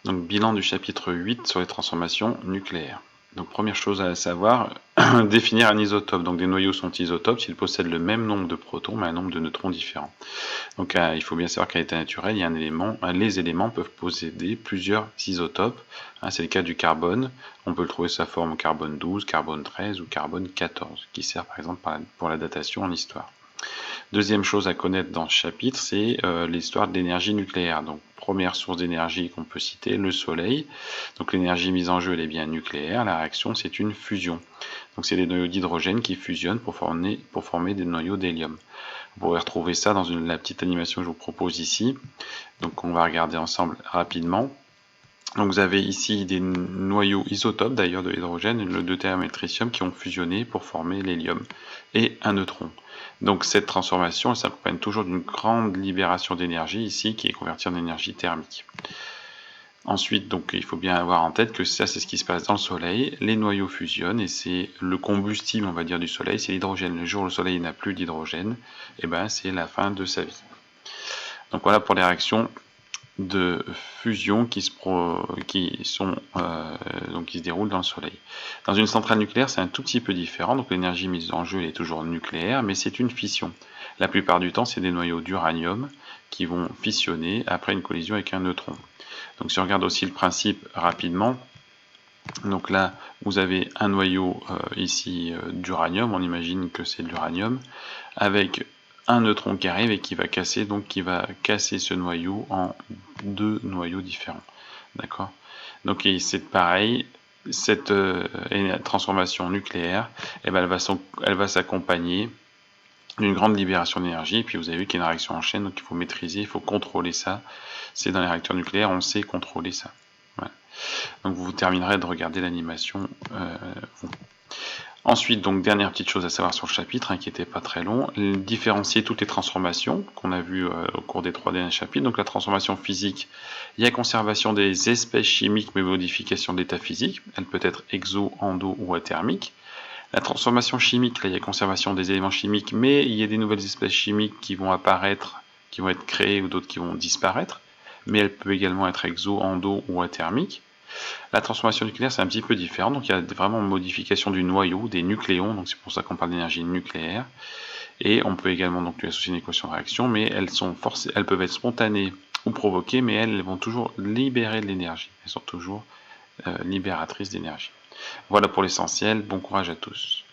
Donc bilan du chapitre 8 sur les transformations nucléaires. Donc première chose à savoir, définir un isotope. Donc des noyaux sont isotopes s'ils possèdent le même nombre de protons mais un nombre de neutrons différents. Donc il faut bien savoir qu'à l'état naturel, il y a un élément, les éléments peuvent posséder plusieurs isotopes. C'est le cas du carbone. On peut le trouver sous sa forme carbone 12, carbone 13 ou carbone 14, qui sert par exemple pour la datation en histoire. Deuxième chose à connaître dans ce chapitre, c'est l'histoire de l'énergie nucléaire. Donc première source d'énergie qu'on peut citer, le Soleil. Donc l'énergie mise en jeu, elle est bien nucléaire. La réaction, c'est une fusion. Donc c'est des noyaux d'hydrogène qui fusionnent pour former des noyaux d'hélium. Vous pourrez retrouver ça dans la petite animation que je vous propose ici. Donc on va regarder ensemble rapidement. Donc vous avez ici des noyaux isotopes d'ailleurs de l'hydrogène, le deutérium et le tritium, qui ont fusionné pour former l'hélium et un neutron. Donc cette transformation, elle s'accompagne toujours d'une grande libération d'énergie ici, qui est convertie en énergie thermique. Ensuite, donc, il faut bien avoir en tête que ça, c'est ce qui se passe dans le Soleil. Les noyaux fusionnent et c'est le combustible, on va dire, du Soleil, c'est l'hydrogène. Le jour où le Soleil n'a plus d'hydrogène, et ben, c'est la fin de sa vie. Donc voilà pour les réactions de fusion qui se déroulent dans le Soleil. Dans une centrale nucléaire, c'est un tout petit peu différent. Donc l'énergie mise en jeu, elle est toujours nucléaire, mais c'est une fission. La plupart du temps, c'est des noyaux d'uranium qui vont fissionner après une collision avec un neutron. Donc si on regarde aussi le principe rapidement, donc là vous avez un noyau ici d'uranium, on imagine que c'est de l'uranium, avec un neutron qui arrive et qui va casser ce noyau en deux noyaux différents. D'accord. Donc c'est pareil, cette transformation nucléaire, elle va s'accompagner d'une grande libération d'énergie, et puis vous avez vu qu'il y a une réaction en chaîne, donc il faut maîtriser, il faut contrôler ça. C'est dans les réacteurs nucléaires, on sait contrôler ça. Ouais. Donc vous terminerez de regarder l'animation. Ensuite, donc dernière petite chose à savoir sur le chapitre, qui n'était pas très long, différencier toutes les transformations qu'on a vues au cours des 3 derniers chapitres. Donc la transformation physique, il y a conservation des espèces chimiques mais modification de l'état physique. Elle peut être exo, endo ou athermique. La transformation chimique, là, il y a conservation des éléments chimiques, mais il y a des nouvelles espèces chimiques qui vont apparaître, qui vont être créées ou d'autres qui vont disparaître. Mais elle peut également être exo, endo ou athermique. La transformation nucléaire, c'est un petit peu différent. Donc il y a vraiment une modification du noyau, des nucléons. Donc c'est pour ça qu'on parle d'énergie nucléaire. Et on peut également donc lui associer une équation de réaction, mais elles peuvent être spontanées ou provoquées, mais elles vont toujours libérer de l'énergie. Elles sont toujours libératrices d'énergie. Voilà pour l'essentiel. Bon courage à tous.